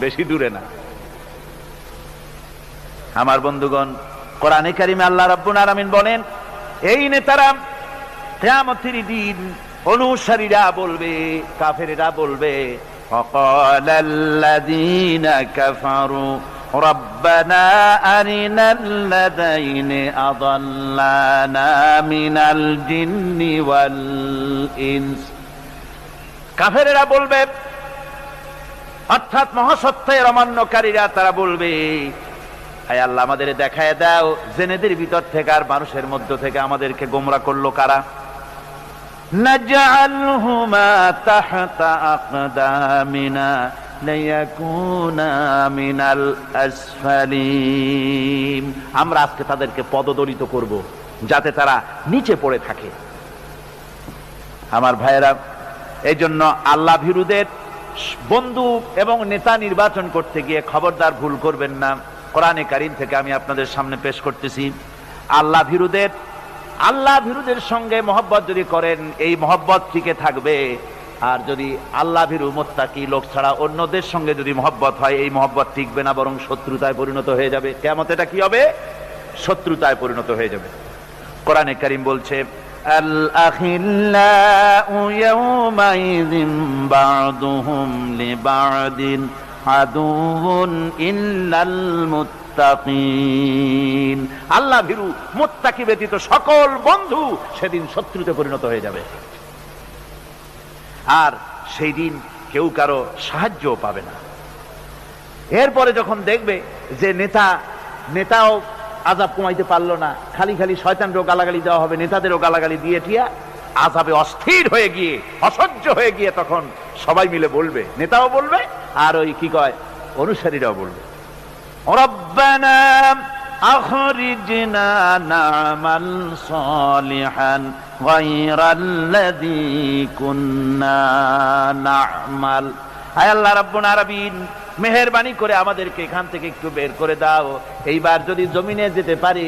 বেশি দূরে না। আমার বন্ধুগণ, কোরআনে কারিমে আল্লাহ রাব্বুল আলামিন বলেন, এই নেতারা কিয়ামতের দিন অনুসারীরা বলবে, কাফেরেরা বলবে, ফাকালাল্লাযীনা কাফারু রব্বানা আরিনাল্লাযীনা আযাল্লানা মিনাল জিন্নি ওয়াল ইনস। কাফেরেরা বলবে, অর্থাৎ মহাসত্যের অমান্যকারীরা তারা বলবে, আয় আল্লাহ আমাদের দেখায় দাও জেনেদের ভিতর থেকে আর মানুষের মধ্য থেকে আমাদেরকে গোমরা করলো কারা। নাজআলহুমা তাহতা আকদামিনা লিয়াকুনা মিনাল আসফালিন। আমরা আজকে তাদেরকে পদদলিত করব যাতে তারা নিচে পড়ে থাকে। আমার ভাইয়েরা, এই জন্য আল্লাহ ভীরুদের বন্ধু এবং নেতা নির্বাচন করতে গিয়ে খবরদার ভুল করবেন না। কোরআনে কারীম থেকে আমি আপনাদের সামনে পেশ করতেছি, আল্লাহ ভীরুদের সঙ্গে মহব্বত যদি করেন, এই মহব্বত টিকে থাকবে। আর যদি আল্লাহ ভীরু মুত্তাকি লোক ছাড়া অন্যদের সঙ্গে যদি মহব্বত হয়, এই মহব্বত টিকবে না, বরং শত্রুতায় পরিণত হয়ে যাবে। কিয়ামতে এটা কি হবে? শত্রুতায় পরিণত হয়ে যাবে। কোরআনে কারীম বলছে, আল আখিল্লাউ ইয়াওমাইযিন বা'দুহুম লিবা'দিন আদুউন ইল্লাল মুত্তাকিন। আল্লাহ ভীরু মুত্তাকি ব্যতীত সকল বন্ধু সেদিন শত্রুতে পরিণত হয়ে যাবে। আর সেই দিন কেউ কারো সাহায্যও পাবে না। এরপরে যখন দেখবে যে নেতাও আযাব কমাইতে পারলো না, খালি শয়তানকেও গালাগালি দেওয়া হবে, নেতাদেরও গালাগালি দিয়ে টিয়া আযাবে অস্থির হয়ে গিয়ে, অসহ্য হয়ে গিয়ে তখন সবাই মিলে বলবে, নেতাও বলবে আর ওই কি কয় অনুসারীরাও বলবে, রব্বানা আখরিজনা না'মাল সালিহান গায়রাল্লাযী কুন্না না'মাল। আয় আল্লাহ রাব্বুল আলামিন, মেহেরবানি করে আমাদেরকে এখান থেকে একটু বের করে দাও। এইবার যদি জমিনে যেতে পারি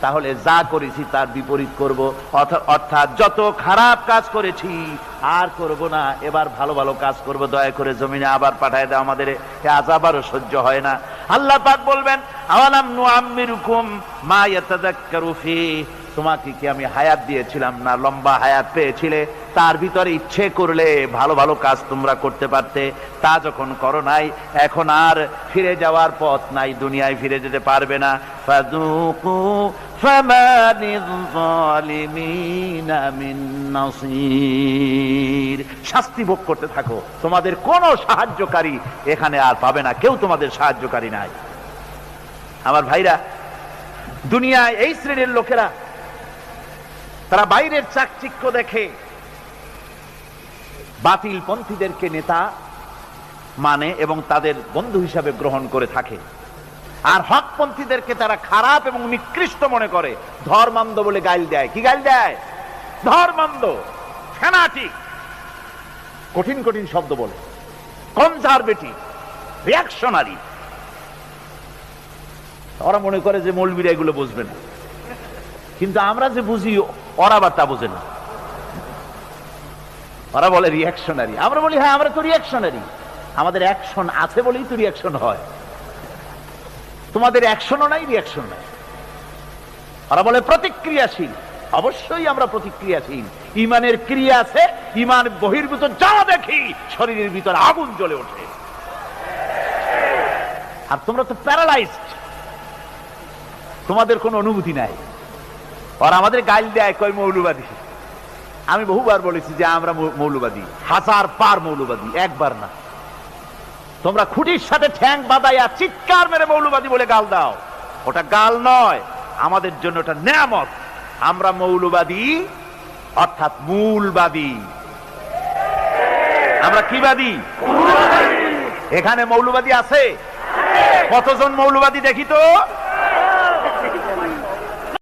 তাহলে যা করেছি তার বিপরীত করব, অর্থাৎ যত খারাপ কাজ করেছি আর করব না, এবার ভালো ভালো কাজ করব। দয়া করে জমিনে আবার পাঠায় দাও, আমাদের আযাব আরো সহ্য হয় না। আল্লাহ পাক বলবেন, আওয়ালাম নুআম্মিরুকুম মা ইয়াতাযাক্কারু ফি, তোমাকে কি আমি হায়াত দিয়েছিলাম না, লম্বা হায়াত পেয়েছিলে, তার ভিতরে ইচ্ছে করলে ভালো ভালো কাজ তোমরা করতে পারতে। তা যখন করো নাই, এখন আর ফিরে যাওয়ার পথ নাই, দুনিয়ায় ফিরে যেতে পারবে না। ফাযুকু ফামা লিয-যালিমিনা মিন নাসীর, শাস্তি ভোগ করতে থাকো, তোমাদের কোনো সাহায্যকারী এখানে আর পাবে না, কেউ তোমাদের সাহায্যকারী নাই। আমার ভাইরা, দুনিয়ায় এই শ্রেণীর লোকেরা তারা বাইরের চাকচিক্য দেখে বাতিল পন্থীদেরকে নেতা মানে এবং তাদের বন্ধু হিসাবে গ্রহণ করে থাকে, আর হক পন্থীদেরকে তারা খারাপ এবং নিকৃষ্ট মনে করে, ধর্মান্ধ বলে গাইল দেয়। কি গাইল দেয়? ধর্মান্ধ, ফ্যানাটিক, কঠিন কঠিন শব্দ বলে, কনজারভেটিভ, রিঅ্যাকশনারি। ওরা মনে করে যে মৌলবীরা এগুলো বুঝবে না, কিন্তু আমরা যে বুঝি ওরা আবার তা বোঝে না। ওরা বলে রিঅ্যাকশনারি, আমরা বলি হ্যাঁ আমরা তো রিঅ্যাকশনারি, আমাদের অ্যাকশন আছে বলেই তো রিঅ্যাকশন হয়, তোমাদের অ্যাকশনও নাই, রিঅ্যাকশন নাই। ওরা বলে প্রতিক্রিয়াশীল, অবশ্যই আমরা প্রতিক্রিয়াশীল, ইমানের ক্রিয়া আছে, ইমান বহির্ভূত যা দেখি শরীরের ভিতর আগুন জ্বলে ওঠে। আর তোমরা তো প্যারালাইজড, তোমাদের কোনো অনুভূতি নাই। ওরা আমাদের গাইল দেয়, কয় মৌলবাদী। আমি বহুবার বলেছি যে আমরা মৌলবাদী, 1000 বার মৌলবাদী, একবার না। তোমরা খুঁটির সাথে ঠ্যাং বাঁধাইয়া চিৎকার মেরে মৌলবাদী বলে গাল দাও, ওটা গাল নয়, আমাদের জন্য ওটা নেয়ামত। আমরা মৌলবাদী অর্থাৎ মূলবাদী। আমরা কি বাদী? এখানে মৌলবাদী আছে? কতজন মৌলবাদী দেখি তো?